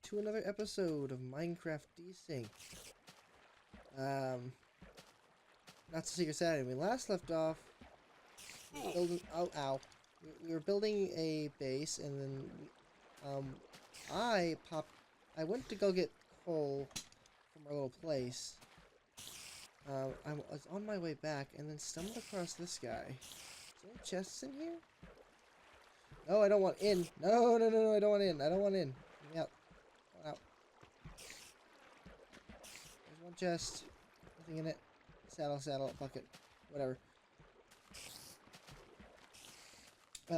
to another episode of Minecraft Desync. Not so secret Saturday. When we last left off, we were building. Oh, ow! We were building a base, and then I went to go get coal from our little place. I was on my way back, and then stumbled across this guy. Is there any chests in here? No, I don't want in. No, no, no, no, I don't want in. I don't want in. Get me out. Go out. There's one chest. Nothing in it. Saddle, bucket. Whatever.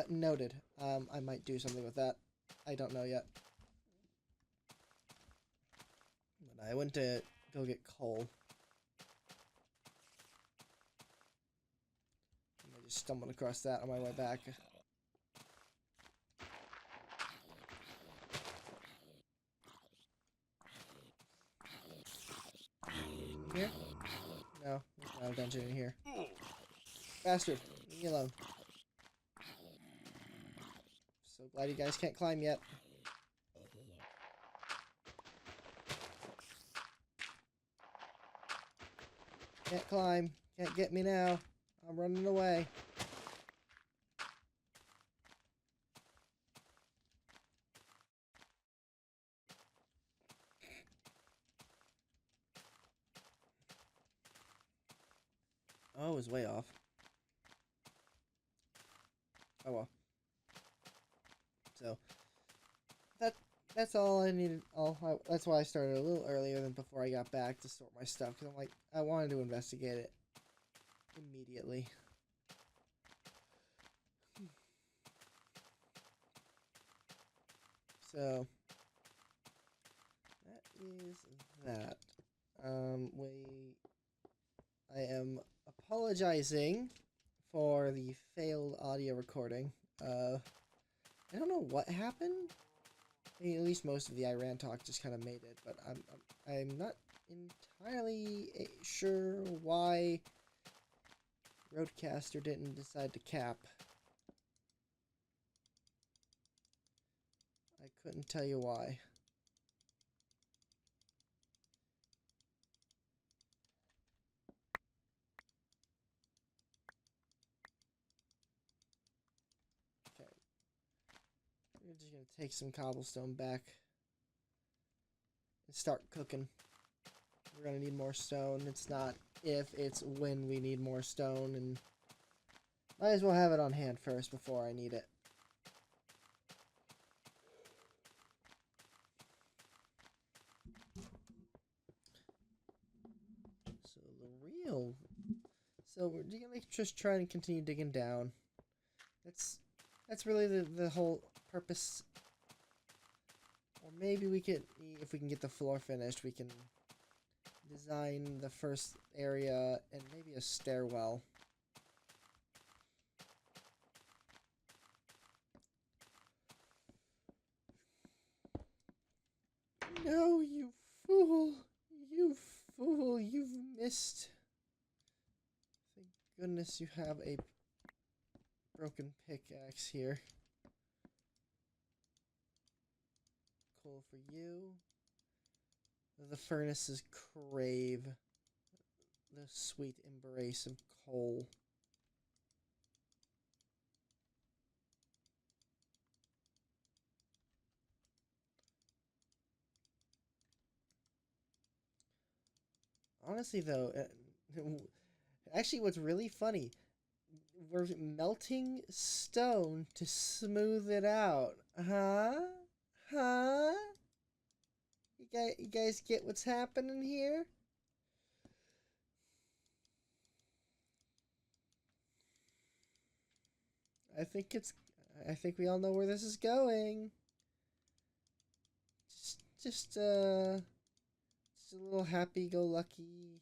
Noted. I might do something with that. I don't know yet. But I went to go get coal. And I just stumbled across that on my way back. Here? No, there's not a dungeon in here. Bastard, leave me alone. So glad you guys can't climb yet. Can't climb. Can't get me now. I'm running away. Oh, it was way off. Oh well. So that's all I needed. That's why I started a little earlier than before I got back to sort my stuff, because I'm like, I wanted to investigate it immediately. So that is that. I am apologizing for the failed audio recording. I don't know what happened. I mean, at least most of the Iran talk just kind of made it, but I'm not entirely sure why Roadcaster didn't decide to cap. I couldn't tell you why. Okay. We're just gonna take some cobblestone back and start cooking. We're gonna need more stone. It's not if, it's when we need more stone, and might as well have it on hand first before I need it. So we're gonna just try and continue digging down. That's really the whole purpose. Or maybe we could, if we can get the floor finished, we can design the first area and maybe a stairwell. No, you fool! You fool! You've missed. Thank goodness you have a broken pickaxe here. Coal for you. The furnaces crave the sweet embrace of coal. Honestly, though, actually, what's really funny, we're melting stone to smooth it out. Huh? Huh? You guys get what's happening here? I think we all know where this is going. Just a little happy-go-lucky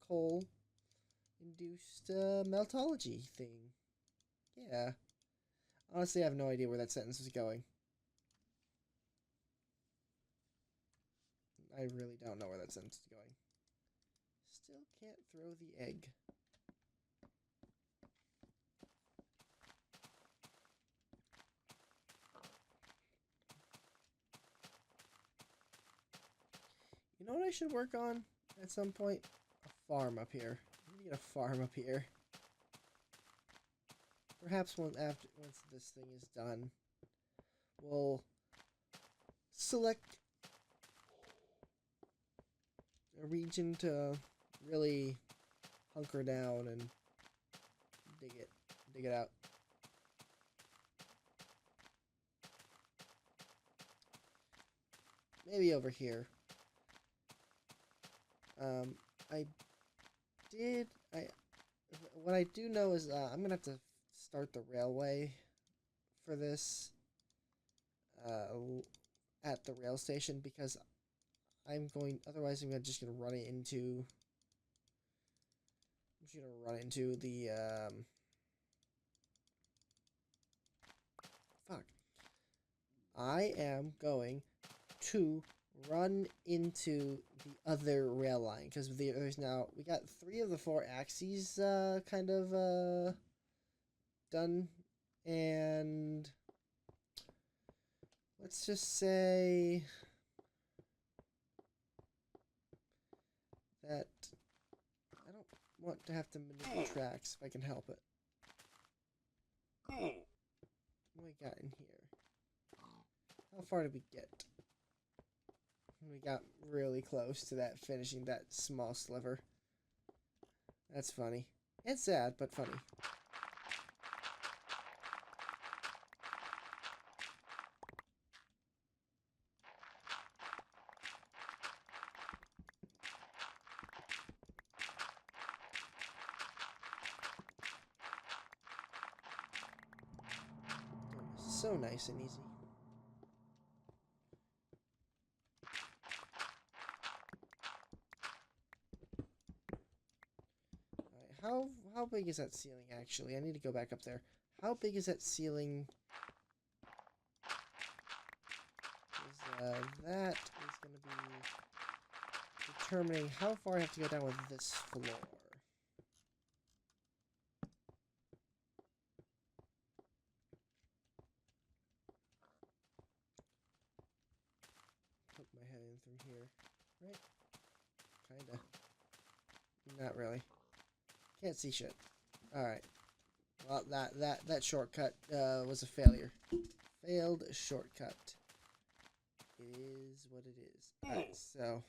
coal-induced meltology thing. Yeah. Honestly, I have no idea where that sentence is going. I really don't know where that sentence is going. Still can't throw the egg. know what I should work on at some point? A farm up here. I'm gonna get a farm up here. Perhaps once this thing is done, we'll select a region to really hunker down and dig it out. Maybe over here. What I do know is I'm gonna have to start the railway for this at the rail station, because otherwise I'm just gonna run into the fuck. I am going to run into the other rail line, because we got 3 of the 4 axes kind of done, and let's just say that I don't want to have to maneuver tracks if I can help it. What do we got in here? How far did we get? We got really close to finishing that small sliver. That's funny. And sad, but funny. So nice and easy. How big is that ceiling actually? I need to go back up there. How big is that ceiling? That is going to be determining how far I have to go down with this floor. Poke my head in through here, right? Kinda. Not really. Can't see shit. Alright. Well, that shortcut was a failure. Failed shortcut. It is what it is. Alright, so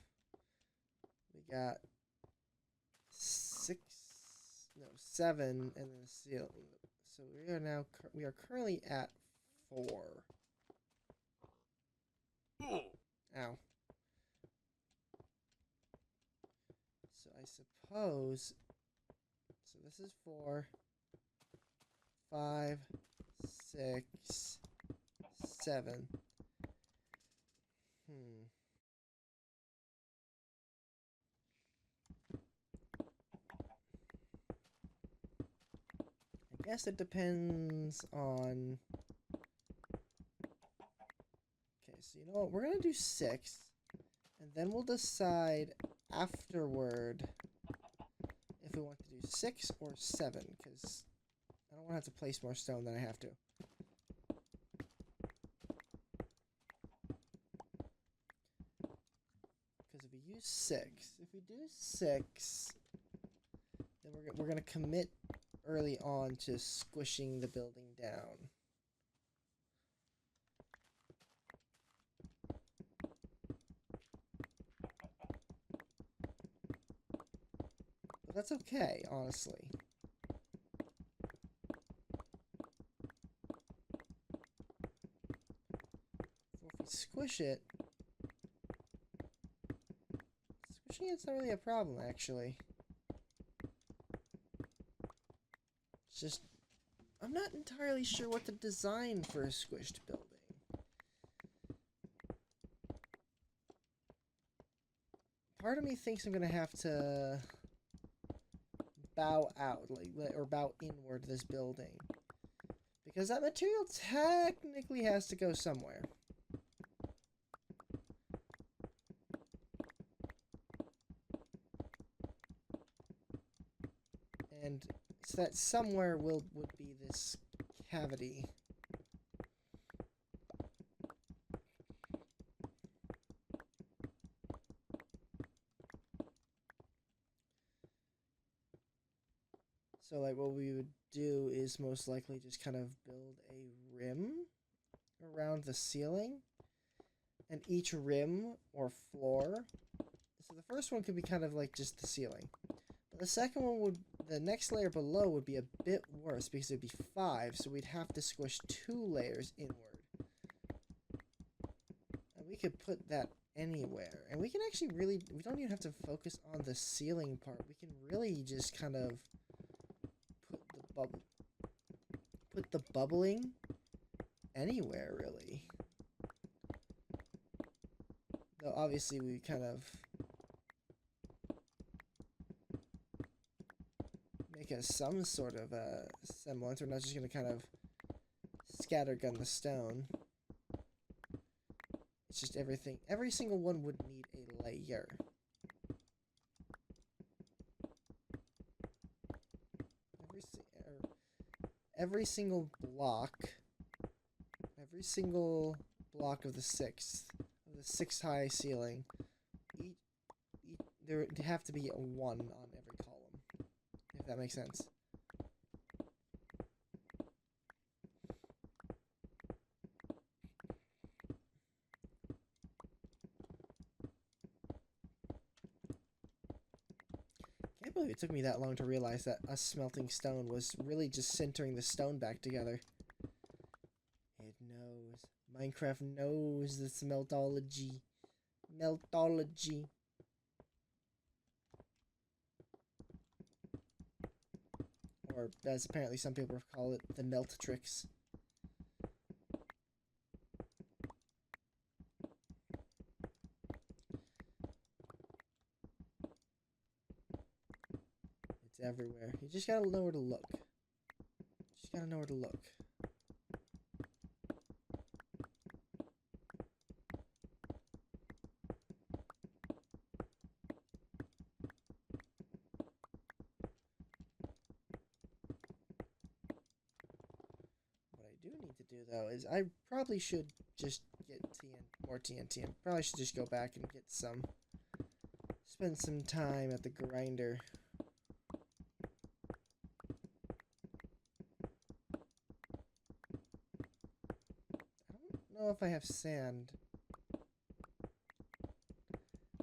we got 7, and then the ceiling. So we are currently at 4. Ow. So I suppose. So this is 4, 5, 6, 7. I guess it depends on. Okay, so you know what? We're gonna do 6, and then we'll decide afterward if we want to do 6 or 7, because I don't want to have to place more stone than I have to. Because if we use 6, if we do 6, then we're gonna commit early on to squishing the building down. But that's okay, honestly. So if we squish it, squishing it's not really a problem, actually. It's just, I'm not entirely sure what to design for a squished building. Part of me thinks I'm gonna have to bow out, or bow inward this building, because that material technically has to go somewhere. And so that somewhere would be this cavity. like what we would do is most likely just kind of build a rim around the ceiling, and each rim or floor. So the first one could be kind of like just the ceiling. But the second one would, the next layer below would be a bit worse because it'd be 5, so we'd have to squish 2 layers inward. And we could put that anywhere. And we can actually really, we don't even have to focus on the ceiling part. We can really just kind of put the bubbling anywhere, really. Though obviously we kind of make some sort of a semblance. We're not just going to kind of scattergun the stone. It's just everything. Every single one would need a layer. Every single block of the 6th high ceiling, there would have to be a 1 on every column, if that makes sense. Can't believe it took me that long to realize that us smelting stone was really just sintering the stone back together. It knows. Minecraft knows this Meltology. Meltology. Or, as apparently some people call it, the melt tricks. It's everywhere. You just gotta know where to look. Just gotta know where to look. Though is I probably should just get more TNT. I probably should just go back and get some, spend some time at the grinder. I don't know if I have sand. I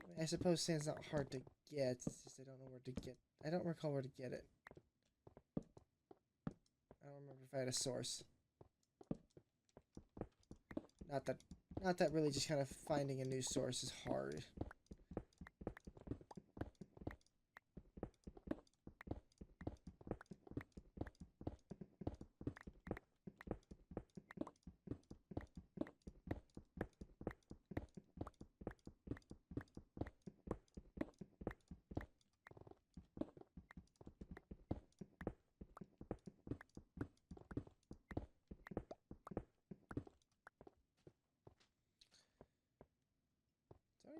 mean, I suppose sand's not hard to get, it's just I don't know where to get. I don't recall where to get it. I don't remember if I had a source. Not that really just kind of finding a new source is hard.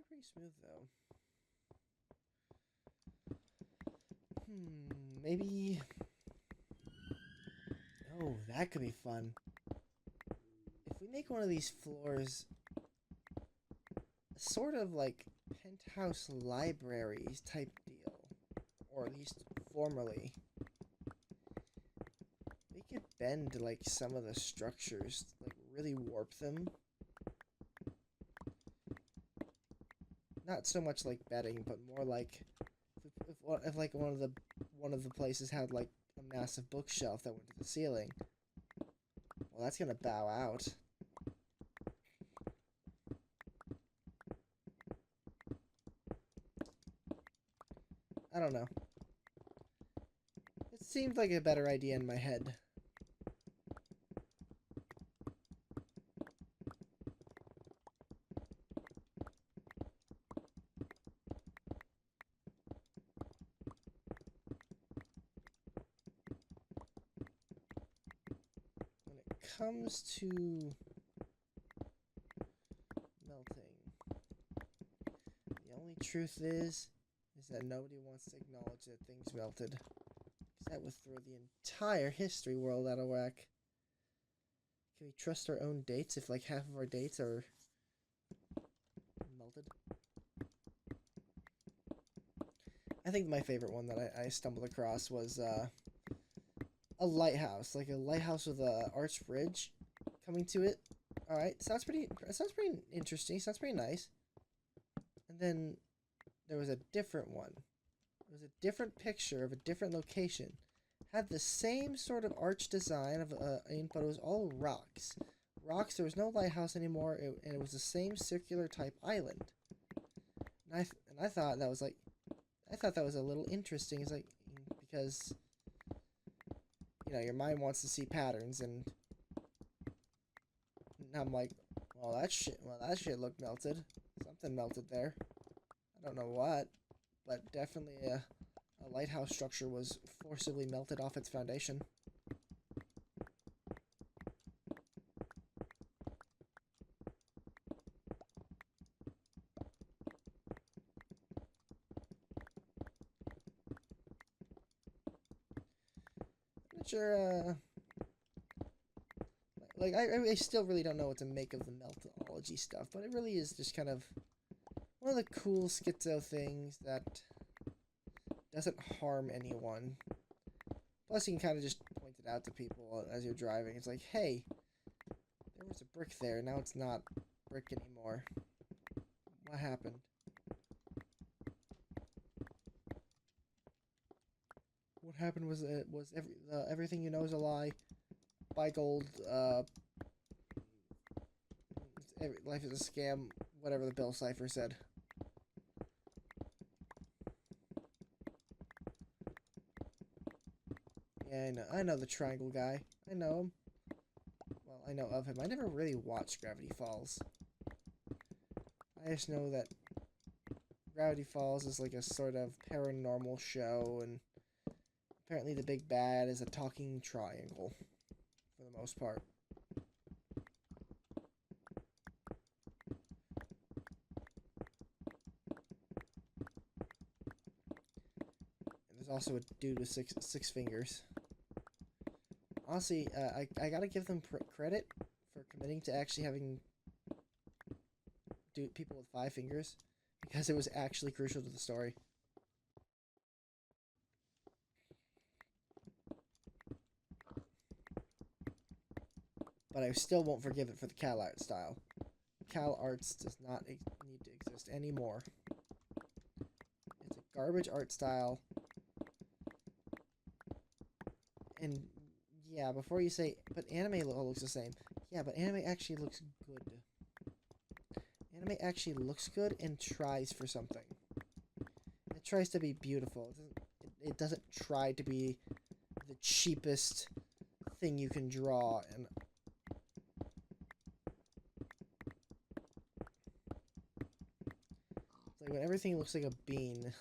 Pretty smooth though. Maybe. Oh, that could be fun. If we make one of these floors sort of like penthouse libraries type deal, or at least formerly, we could bend like some of the structures, like really warp them. Not so much like bedding, but more like if like one of the places had like a massive bookshelf that went to the ceiling. Well, that's gonna bow out. I don't know. It seemed like a better idea in my head. Comes to melting, the only truth is that nobody wants to acknowledge that things melted, because that would throw the entire history world out of whack. Can we trust our own dates if like half of our dates are melted? I think my favorite one that I stumbled across was a lighthouse, like a lighthouse with a arched bridge coming to it. All right, sounds pretty interesting. Sounds pretty nice. And then there was a different one. It was a different picture of a different location. Had the same sort of arch design of but it was all rocks. Rocks. There was no lighthouse anymore, and it was the same circular type island. And I thought that was a little interesting. It's like, because your mind wants to see patterns, and I'm like, well, that shit looked melted. Something melted there. I don't know what, but definitely a lighthouse structure was forcibly melted off its foundation. I'm not sure, like, I still really don't know what to make of the Meltology stuff, but it really is just kind of one of the cool schizo things that doesn't harm anyone. Plus, you can kind of just point it out to people as you're driving. It's like, hey, there was a brick there. Now it's not brick anymore. What happened? What happened was everything you know is a lie. Buy gold. Life is a scam. Whatever the Bill Cipher said. Yeah, I know the triangle guy. I know him. Well, I know of him. I never really watched Gravity Falls. I just know that Gravity Falls is like a sort of paranormal show, and apparently the big bad is a talking triangle, for the most part. And there's also a dude with six fingers. Honestly, I gotta give them credit for committing to actually having people with 5 fingers, because it was actually crucial to the story. But I still won't forgive it for the Cal art style. Cal arts does not need to exist anymore. It's a garbage art style. And yeah, before you say, but anime looks the same. Yeah, but anime actually looks good. Anime actually looks good and tries for something. It tries to be beautiful. It doesn't try to be the cheapest thing you can draw. And it's like when everything looks like a bean,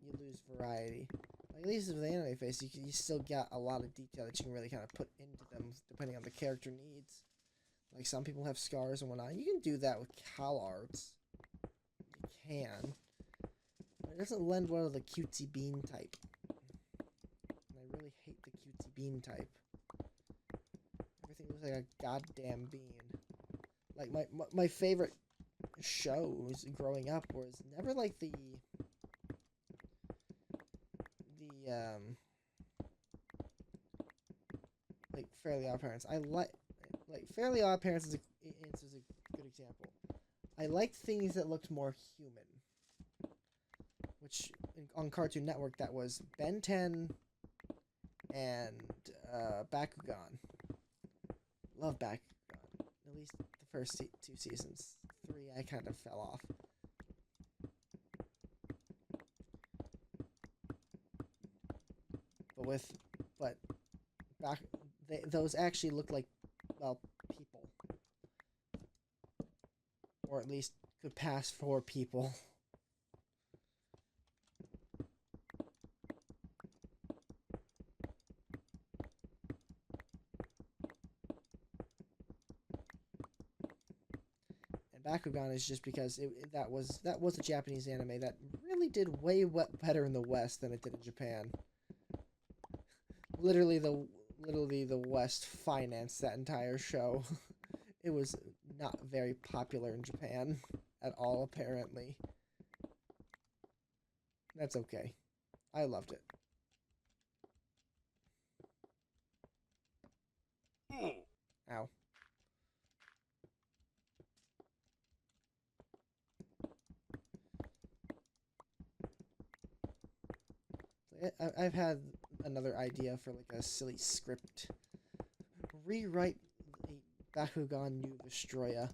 you lose variety. Like, at least with the anime face, you still got a lot of detail that you can really kind of put into them, depending on the character needs. Like, some people have scars and whatnot. You can do that with Cal arts. You can. But it doesn't lend well to the cutesy bean type. And I really hate the cutesy bean type. Everything looks like a goddamn bean. Like, my favorite shows growing up was never like the like Fairly Odd Parents. I like Fairly Odd Parents is a good example. I liked things that looked more human, which on Cartoon Network that was Ben 10 and Bakugan. Love Bakugan. At least the first 2 seasons. 3 I kind of fell off. But those actually look like, well, people, or at least could pass for people. And Bakugan is just because that was a Japanese anime that really did way better in the West than it did in Japan. Literally the West financed that entire show. It was not very popular in Japan at all, apparently. That's okay. I loved it. Ow. I've had another idea for like a silly script. Rewrite the Bakugan New Vestroya,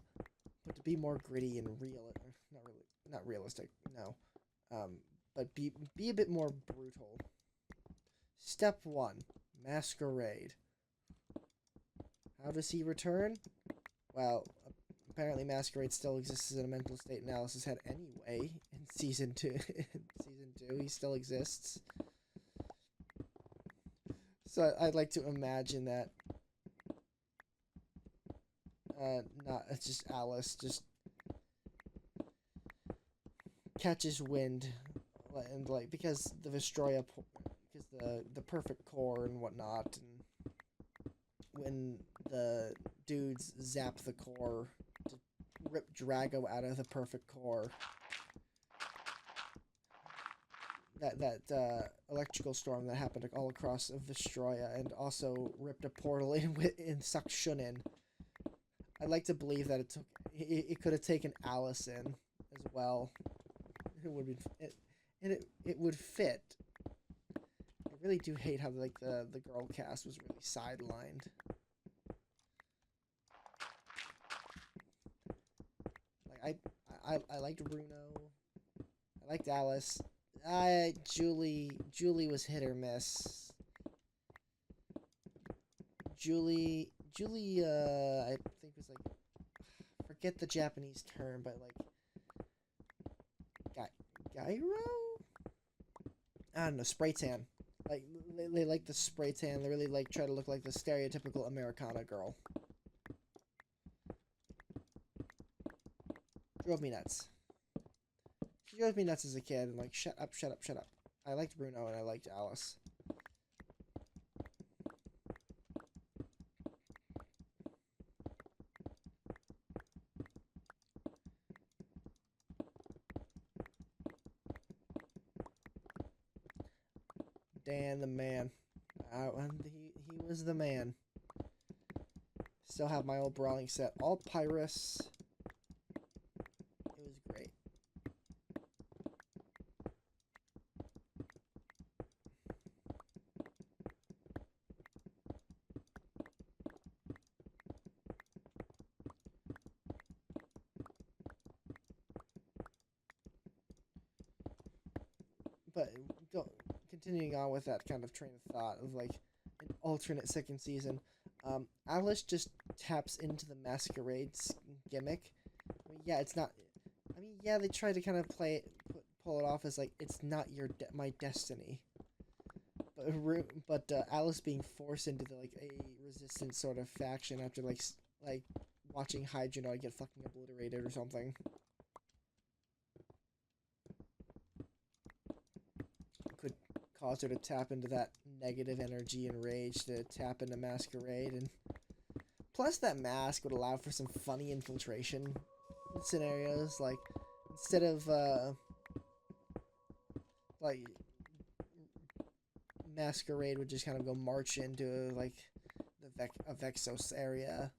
but to be more gritty and real. Not realistic. No. But be a bit more brutal. Step 1. Masquerade. How does he return? Well, apparently Masquerade still exists as a mental state analysis head anyway in season 2. In season 2, he still exists. So I'd like to imagine that it's just Alice just catches wind and like because the Vestroya, because the perfect core and whatnot, and when the dudes zap the core to rip Drago out of the perfect core, that electrical storm that happened all across Vestroya and also ripped a portal in sucked Shun in. I'd like to believe that it could have taken Alice in as well. It would be it would fit. I really do hate how like the girl cast was really sidelined. Like I liked Bruno. I liked Alice. Julie was hit or miss. Julie, I think was like, forget the Japanese term, but like, gyro? I don't know, spray tan. Like, they like the spray tan. They really like try to look like the stereotypical Americana girl. Drove me nuts. She drove me nuts as a kid, and like, shut up. I liked Bruno and I liked Alice. Dan the man. He was the man. Still have my old brawling set. All Pyrus. It was great. But continuing on with that kind of train of thought of like an alternate second season, Alice just taps into the Masquerade's gimmick. I mean, yeah, it's not. I mean, yeah, they try to kind of pull it off as like it's not my destiny. But Alice being forced into like a resistance sort of faction after like watching Hydronoid get fucking obliterated or something. Could cause her to tap into that negative energy and rage to tap into Masquerade, and plus that mask would allow for some funny infiltration scenarios, like instead of like Masquerade would just kind of go march into like a Vexos area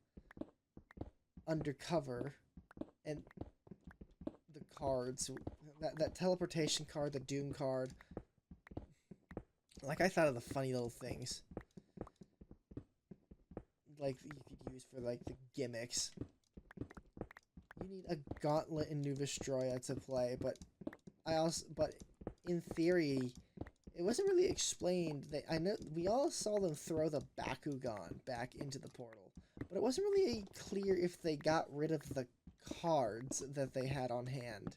undercover, and the cards, that teleportation card, the Doom card. Like, I thought of the funny little things. Like, you could use for, like, the gimmicks. You need a gauntlet in New Vestroya to play, but in theory, it wasn't really explained. I know, we all saw them throw the Bakugan back into the portal, but it wasn't really clear if they got rid of the cards that they had on hand.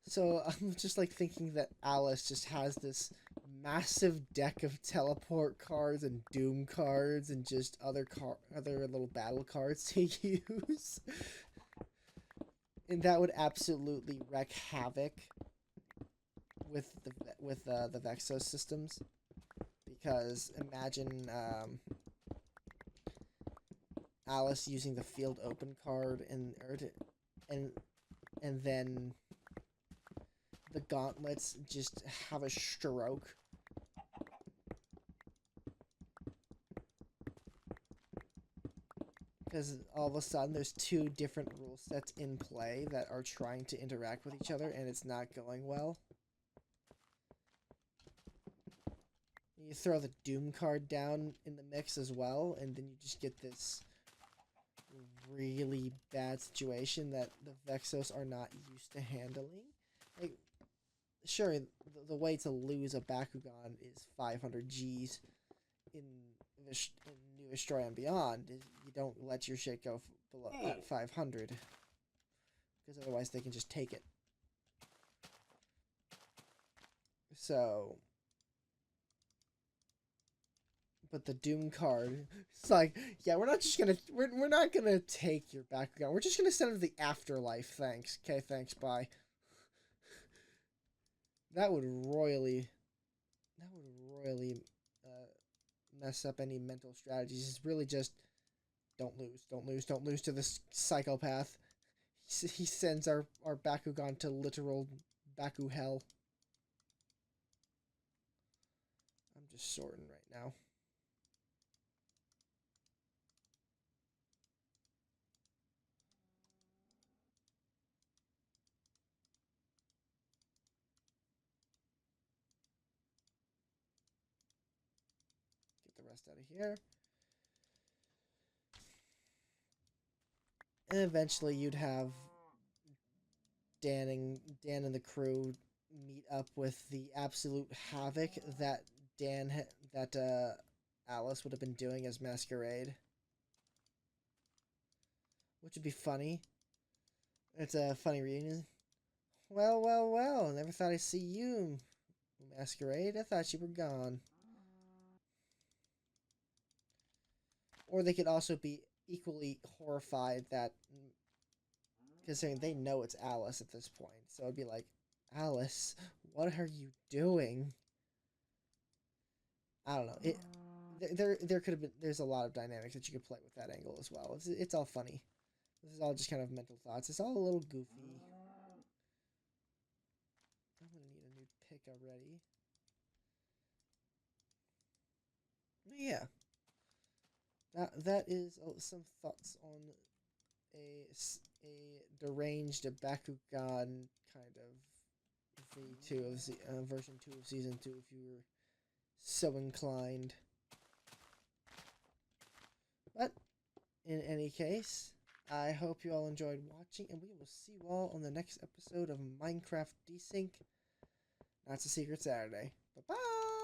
So I'm just like thinking that Alice just has this massive deck of teleport cards and Doom cards and just other little battle cards to use. And that would absolutely wreak havoc with the Vexos systems, because imagine Alice using the field open card and then the gauntlets just have a stroke. because all of a sudden there's two different rule sets in play that are trying to interact with each other, and it's not going well. You throw the Doom card down in the mix as well, and then you just get this really bad situation that the Vexos are not used to handling. Like, sure, the way to lose a Bakugan is 500 Gs in New Destroy and Beyond. You don't let your shit go below at 500, because otherwise they can just take it. So, but the Doom card, it's like, yeah, we're not gonna take your Bakugan. We're just gonna send it to the afterlife. Thanks. Okay, thanks. Bye. That would royally mess up any mental strategies. It's really just don't lose to this psychopath. He sends our Bakugan to literal Baku hell. I'm just sorting right now. Get the rest out of here. And eventually you'd have Dan and the crew meet up with the absolute havoc that Alice would have been doing as Masquerade, which would be funny. It's a funny reunion. Well. Never thought I'd see you, Masquerade. I thought you were gone. Or they could also be equally horrified that, considering they know it's Alice at this point. So it'd be like, Alice, what are you doing? I don't know. There could have been. There's a lot of dynamics that you could play with that angle as well. It's all funny. This is all just kind of mental thoughts. It's all a little goofy. I'm gonna need a new pick already. Yeah. That is some thoughts on a deranged Bakugan kind of V2 of version 2 of season 2 if you were so inclined. But in any case, I hope you all enjoyed watching, and we will see you all on the next episode of Minecraft Desync. That's a Secret Saturday. Bye-bye!